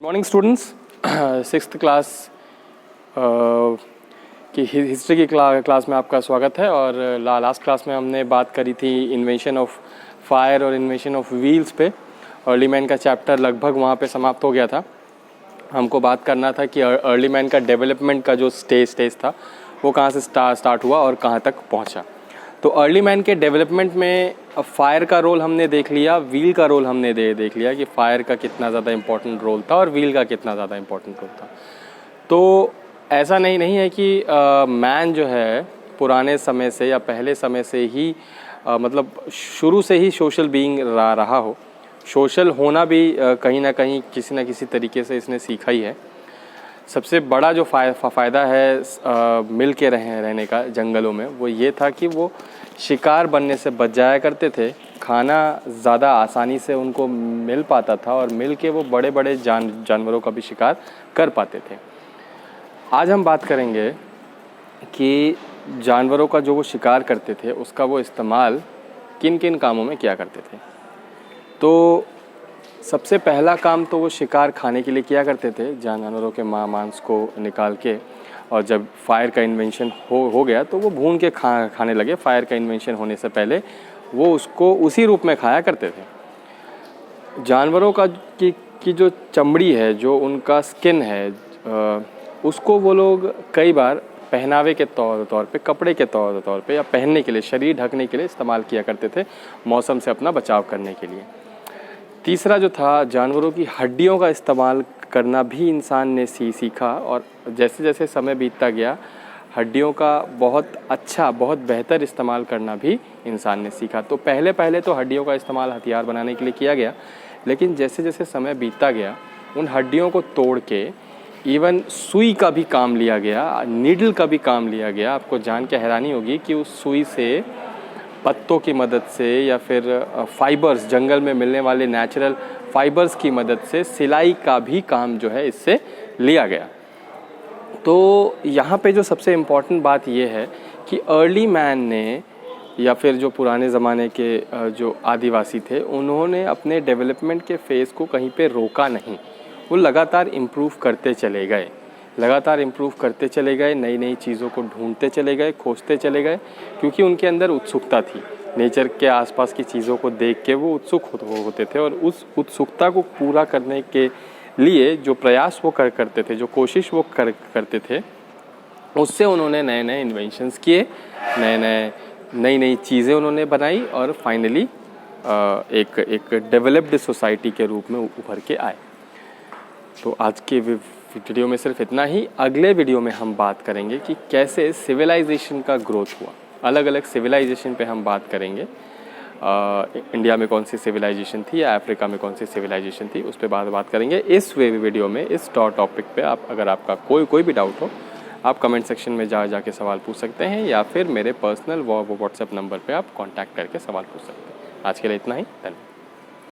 Morning students, sixth class की history की class में आपका स्वागत है। और लास्ट क्लास में हमने बात करी थी इन्वेंशन ऑफ फायर और इन्वेंशन ऑफ व्हील्स पे। अर्ली मैन का चैप्टर लगभग वहाँ पे समाप्त हो गया था। हमको बात करना था कि अर्ली मैन का डेवलपमेंट का जो स्टेज था वो कहाँ से स्टार्ट हुआ और कहाँ तक पहुँचा। तो अर्ली मैन के डेवलपमेंट में फायर का रोल हमने देख लिया, व्हील का रोल हमने देख लिया कि फायर का कितना ज़्यादा इम्पोर्टेंट रोल था और व्हील का कितना ज़्यादा इम्पोर्टेंट रोल था। तो ऐसा नहीं है कि मैन जो है पुराने समय से या पहले समय से ही मतलब शुरू से ही सोशल बीइंग रहा हो। सोशल होना भी कहीं ना कहीं किसी न किसी तरीके से इसने सीखा ही है। सबसे बड़ा जो फ़ायदा है मिल के रहने का जंगलों में वो ये था कि वो शिकार बनने से बच जाया करते थे। खाना ज़्यादा आसानी से उनको मिल पाता था और मिल के वो बड़े बड़े जानवरों का भी शिकार कर पाते थे। आज हम बात करेंगे कि जानवरों का जो वो शिकार करते थे उसका वो इस्तेमाल किन किन कामों में किया करते थे। तो सबसे पहला काम तो वो शिकार खाने के लिए किया करते थे, जानवरों के मांस को निकाल के। और जब फायर का इन्वेंशन हो गया तो वो भून के खाने लगे। फायर का इन्वेंशन होने से पहले वो उसको उसी रूप में खाया करते थे। जानवरों का की जो चमड़ी है, जो उनका स्किन है, उसको वो लोग कई बार पहनावे के तौर पे, कपड़े के तौर पे या पहनने के लिए, शरीर ढकने के लिए इस्तेमाल किया करते थे, मौसम से अपना बचाव करने के लिए। तीसरा जो था, जानवरों की हड्डियों का इस्तेमाल करना भी इंसान ने सीखा। और जैसे जैसे समय बीतता गया हड्डियों का बहुत अच्छा, बहुत बेहतर इस्तेमाल करना भी इंसान ने सीखा। तो पहले तो हड्डियों का इस्तेमाल हथियार बनाने के लिए किया गया, लेकिन जैसे जैसे समय बीतता गया उन हड्डियों को तोड़ के इवन सुई का भी काम लिया गया, नीडल का भी काम लिया गया। आपको जान के हैरानी होगी कि उस सुई से, पत्तों की मदद से या फिर फाइबर्स, जंगल में मिलने वाले नेचुरल फाइबर्स की मदद से सिलाई का भी काम जो है इससे लिया गया। तो यहाँ पे जो सबसे इम्पॉर्टेंट बात ये है कि अर्ली मैन ने या फिर जो पुराने ज़माने के जो आदिवासी थे उन्होंने अपने डेवलपमेंट के फेज़ को कहीं पे रोका नहीं। वो लगातार इम्प्रूव करते चले गए, नई नई चीज़ों को ढूंढते चले गए, खोजते चले गए, क्योंकि उनके अंदर उत्सुकता थी। नेचर के आसपास की चीज़ों को देख के वो उत्सुक होते थे और उस उत्सुकता को पूरा करने के लिए जो प्रयास वो करते थे, जो कोशिश वो करते थे, उससे उन्होंने नए नए इन्वेंशंस किए, नई नई चीज़ें उन्होंने बनाई और फाइनली एक डेवलप्ड सोसाइटी के रूप में उभर के आए। तो आज के वीडियो में सिर्फ इतना ही। अगले वीडियो में हम बात करेंगे कि कैसे सिविलाइजेशन का ग्रोथ हुआ। अलग अलग सिविलाइजेशन पे हम बात करेंगे। इंडिया में कौन सी सिविलाइजेशन थी या अफ्रीका में कौन सी सिविलाइजेशन थी, उस पर बात करेंगे इस वीडियो में। इस टॉपिक पे अगर आपका कोई भी डाउट हो, आप कमेंट सेक्शन में जाके सवाल पूछ सकते हैं या फिर मेरे पर्सनल व्हाट्सएप नंबर पर आप कॉन्टैक्ट करके सवाल पूछ सकते हैं। आज के लिए इतना ही। धन्यवाद।